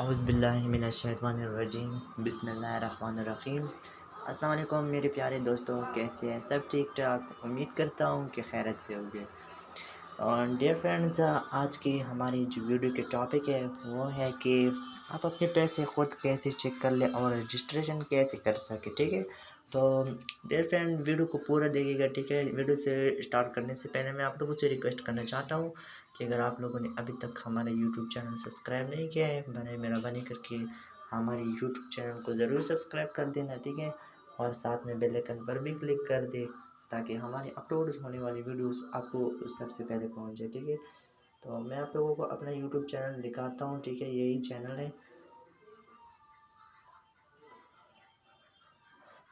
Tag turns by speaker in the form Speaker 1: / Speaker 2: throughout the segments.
Speaker 1: औज़ुबिल्लाहिमिनश्शैतानिर्रजीम बिस्मिल्लाहिर्रहमानिर्रहीम। अस्सलाम वालेकुम मेरे प्यारे दोस्तों, कैसे हैं? सब ठीक ठाक। उम्मीद करता हूँ कि खैरियत से होंगे। और डियर फ्रेंड्स, आज की हमारी जो वीडियो के टॉपिक है वो है कि आप अपने पैसे ख़ुद कैसे चेक कर लें और रजिस्ट्रेशन कैसे कर सकें। ठीक है, तो डियर फ्रेंड वीडियो को पूरा देखिएगा। ठीक है, वीडियो से स्टार्ट करने से पहले मैं आप लोगों से रिक्वेस्ट करना चाहता हूँ कि अगर आप लोगों ने अभी तक हमारा यूट्यूब चैनल सब्सक्राइब नहीं किया है, बने मेहरबानी करके हमारे यूट्यूब चैनल को ज़रूर सब्सक्राइब कर देना। ठीक है, और साथ में बेल आइकन पर भी क्लिक कर दे ताकि हमारी अपलोड होने वाली वीडियोस आपको सबसे पहले पहुंच जाए। ठीक है, तो मैं आप लोगों को अपना यूट्यूब चैनल दिखाता हूं। ठीक है, यही चैनल है,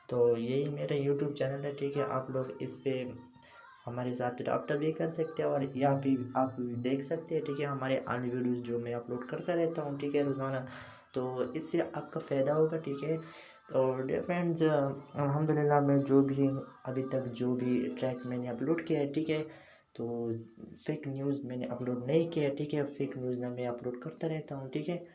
Speaker 1: तो यही मेरा यूट्यूब चैनल है। ठीक है, आप लोग इस पे हमारे साथ रब्ता भी कर सकते हैं और या फिर आप देख सकते हैं। ठीक है, हमारे अन्य वीडियोस जो मैं अपलोड करता रहता हूँ, ठीक है, रोज़ाना, तो इससे आपका फ़ायदा होगा। ठीक है, तो डियर फ्रेंड्स, अल्हम्दुलिल्लाह मैं जो भी अभी तक जो भी ट्रैक मैंने अपलोड किया है, ठीक है, तो फेक न्यूज़ मैंने अपलोड नहीं किया। ठीक है, फेक न्यूज़ ना मैं अपलोड करता रहता हूँ। ठीक है,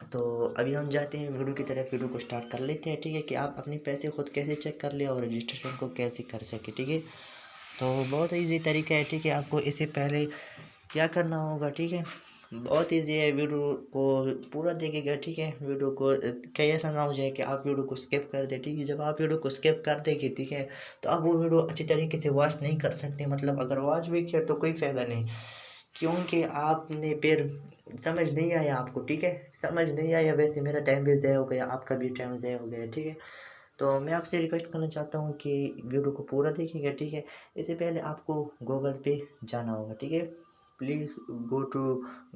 Speaker 1: तो अभी हम जाते हैं वीडियो की तरफ, वीडियो को स्टार्ट कर लेते हैं। ठीक है, कि आप अपने पैसे खुद कैसे चेक कर ले और रजिस्ट्रेशन को कैसे कर सके। ठीक है, तो बहुत ईजी तरीका है। ठीक है, आपको इससे पहले क्या करना होगा। ठीक है, बहुत ईजी है, वीडियो को पूरा देखिएगा। ठीक है, वीडियो को कहीं ऐसा ना हो जाए कि आप वीडियो को स्किप कर दे। ठीक है, जब आप वीडियो को स्किप कर देंगे, ठीक है, तो आप वो वीडियो अच्छी तरीके से वॉच नहीं कर सकते। मतलब अगर वॉच भी किया तो कोई फ़ायदा नहीं, क्योंकि आपने फिर समझ नहीं आया आपको। ठीक है, समझ नहीं आया, वैसे मेरा टाइम भी ज़ाया हो गया, आपका भी टाइम ज़ाया हो गया। ठीक है, तो मैं आपसे रिक्वेस्ट करना चाहता हूँ कि वीडियो को पूरा देखिएगा। ठीक है, इससे पहले आपको गूगल पे जाना होगा। ठीक है, please go to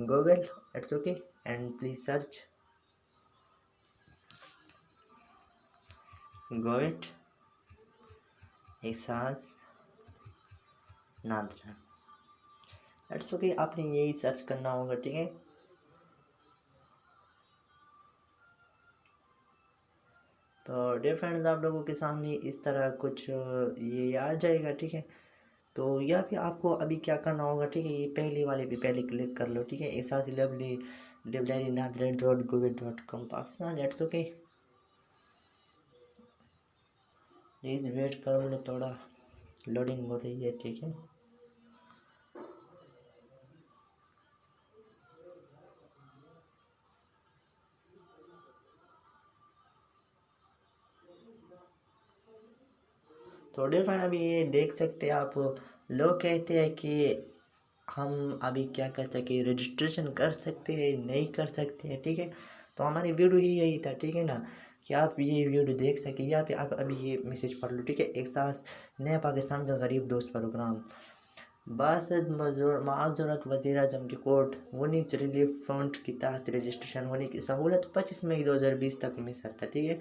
Speaker 1: Google, it's okay, and please search गोविट एहसास नादरा, इट्स ओके, आपने यही सर्च करना होगा। ठीक है, तो डियर फ्रेंड्स, आप लोगों के सामने इस तरह कुछ ये आ जाएगा। ठीक है, तो यहाँ पे आपको अभी क्या करना होगा। ठीक है, ये पहले वाले पे पहले क्लिक कर लो। ठीक है, एहसास लवली लिबलारी Nadra dot Google dot com Pakistan, it's okay, please wait करो, लो थोड़ा लोडिंग हो रही है। ठीक है, तो डियर फ्रेंड, अभी ये देख सकते हैं आप, लोग कहते हैं कि हम अभी क्या कर सके, रजिस्ट्रेशन कर सकते हैं नहीं कर सकते हैं। ठीक है, तो हमारी वीडियो ही यही था। ठीक है ना, कि आप ये वीडियो देख सके। या फिर आप अभी ये मैसेज पढ़ लो। ठीक है, एहसास नया पाकिस्तान का गरीब दोस्त प्रोग्राम बासद माजरत वज़ीर आज़म की कोर्ट वनीज रिलीफ फंड के तहत रजिस्ट्रेशन होने की सहूलत 25 मई 2020 तक मिसर था। ठीक है,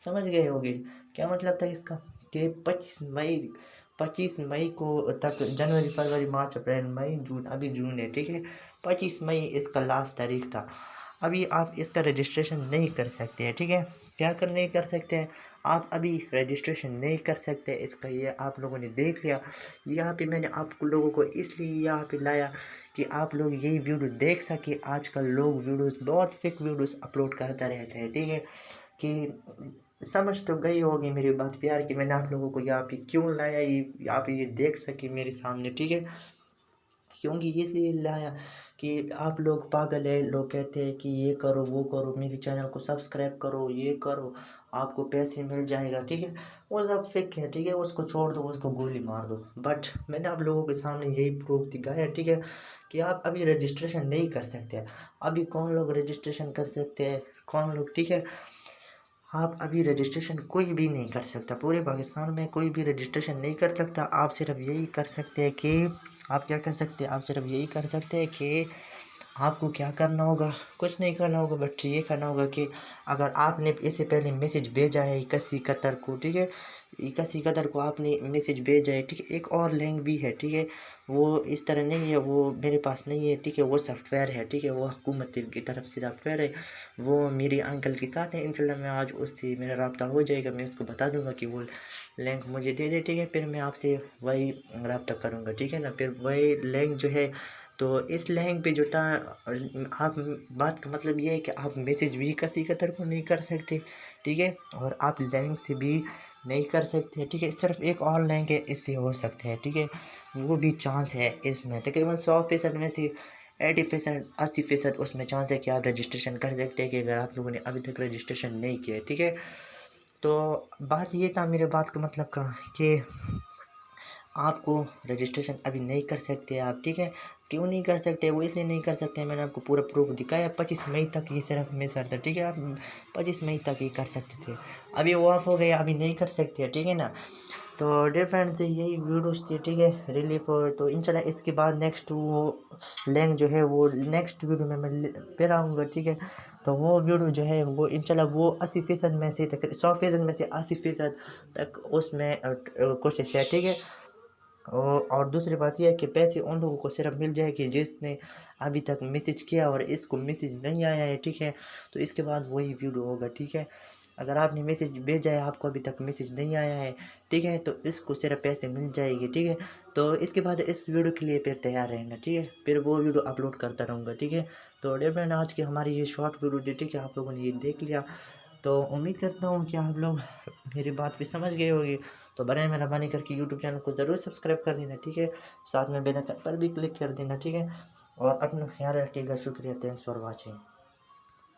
Speaker 1: समझ गए होंगे क्या मतलब था इसका, कि 25 मई को तक, जनवरी फरवरी मार्च अप्रैल मई जून, अभी जून है। ठीक है, 25 मई इसका लास्ट तारीख था। अभी आप इसका रजिस्ट्रेशन नहीं कर सकते हैं। ठीक है, क्या कर नहीं कर सकते हैं, आप अभी रजिस्ट्रेशन नहीं कर सकते इसका, ये आप लोगों ने देख लिया। यहाँ पे मैंने आप लोगों को इसलिए यहाँ पे लाया कि आप लोग यही वीडियो देख सके। आजकल लोग वीडियोस, बहुत फेक वीडियोस अपलोड करते रहते हैं। ठीक है, कि समझ तो गई होगी मेरी बात प्यार, कि मैंने आप लोगों को यहाँ पे क्यों लाया, ये आप ये देख सके मेरे सामने। ठीक है, क्योंकि इसलिए लाया कि आप लोग पागल है, लोग कहते हैं कि ये करो वो करो, मेरे चैनल को सब्सक्राइब करो, ये करो, आपको पैसे मिल जाएगा। ठीक है, वो सब फेक है। ठीक है, उसको छोड़ दो, उसको गोली मार दो। बट मैंने आप लोगों के सामने यही प्रूफ दिखाया। ठीक है, कि आप अभी रजिस्ट्रेशन नहीं कर सकते। अभी कौन लोग रजिस्ट्रेशन कर सकते हैं, कौन लोग। ठीक है, आप अभी रजिस्ट्रेशन कोई भी नहीं कर सकता, पूरे पाकिस्तान में कोई भी रजिस्ट्रेशन नहीं कर सकता। आप सिर्फ यही कर सकते हैं कि आप क्या कर सकते हैं, आप सिर्फ यही कर सकते हैं कि आपको क्या करना होगा, कुछ नहीं करना होगा, बट ये करना होगा कि अगर आपने इससे पहले मैसेज भेजा है 81 कतर को। ठीक है, 81 कतर को आपने मैसेज भेजा है। ठीक है, एक और लिंक भी है। ठीक है, वो इस तरह नहीं है, वो मेरे पास नहीं है। ठीक है, वो सॉफ्टवेयर है। ठीक है, वो हुकूमत की तरफ से सॉफ्टवेयर है, वो मेरे अंकल के साथ है। इंशाल्लाह मैं आज उससे मेरा रब्ता हो जाएगा, मैं उसको बता दूंगा कि वो लिंक मुझे दे दे। ठीक है, फिर मैं आपसे वही रब्ता करूँगा। ठीक है ना, फिर वही लिंक जो है तो इस लिंक पे जो था आप बात का मतलब ये है कि आप मैसेज भी किसी कदर को नहीं कर सकते, ठीक है, और आप लिंक से भी नहीं कर सकते, ठीक है। सिर्फ एक और लिंक है, इससे हो सकता है, ठीक है। वो भी चांस है इसमें तकरीबन 100% में से 80%, 80% उसमें चांस है कि आप रजिस्ट्रेशन कर सकते हैं, कि अगर आप लोगों ने अभी तक रजिस्ट्रेशन नहीं किया है, ठीक है। तो बात ये था मेरे बात का मतलब का कि आपको रजिस्ट्रेशन अभी नहीं कर सकते आप, ठीक है। क्यों नहीं कर सकते? वो इसलिए नहीं कर सकते, मैंने आपको पूरा प्रूफ दिखाया। 25 मई तक ये सिर्फ मिस था, ठीक है। आप 25 मई तक ये कर सकते थे, अभी वो ऑफ हो गया, अभी नहीं कर सकते, ठीक है ना। तो डियर फ्रेंड्स, यही वीडियोस थी, ठीक है, रिलीफ। और तो इंशाल्लाह इसके बाद नेक्स्ट वो लिंक जो है वो नेक्स्ट वीडियो में मैं फिर आऊँगा, ठीक है। तो वो वीडियो जो है वो इंशाल्लाह वो 80% में से तक 100% में से 80% तक उसमें कोशिश है, ठीक है। और दूसरी बात यह है कि पैसे उन लोगों को सिर्फ मिल जाए कि जिसने अभी तक मैसेज किया और इसको मैसेज नहीं आया है, ठीक है। तो इसके बाद वही वीडियो होगा, ठीक है। अगर आपने मैसेज भेजा है, आपको अभी तक मैसेज नहीं आया है, ठीक है, तो इसको सिर्फ पैसे मिल जाएंगे, ठीक है। तो इसके बाद इस वीडियो के लिए फिर तैयार रहना, ठीक है, फिर वो वीडियो अपलोड करता रहूँगा, ठीक है। तो डियर फ्रेंड, आज की हमारी ये शॉर्ट वीडियो थी, ठीक है, आप लोगों ने ये देख लिया। तो उम्मीद करता हूँ कि आप लोग मेरी बात भी समझ गए होंगे। तो बराए मेहरबानी करके यूट्यूब चैनल को ज़रूर सब्सक्राइब कर देना, ठीक है। साथ में बेल आइकन पर भी क्लिक कर देना, ठीक है। और अपना ख्याल रखिएगा। शुक्रिया, थैंक्स फॉर वॉचिंग।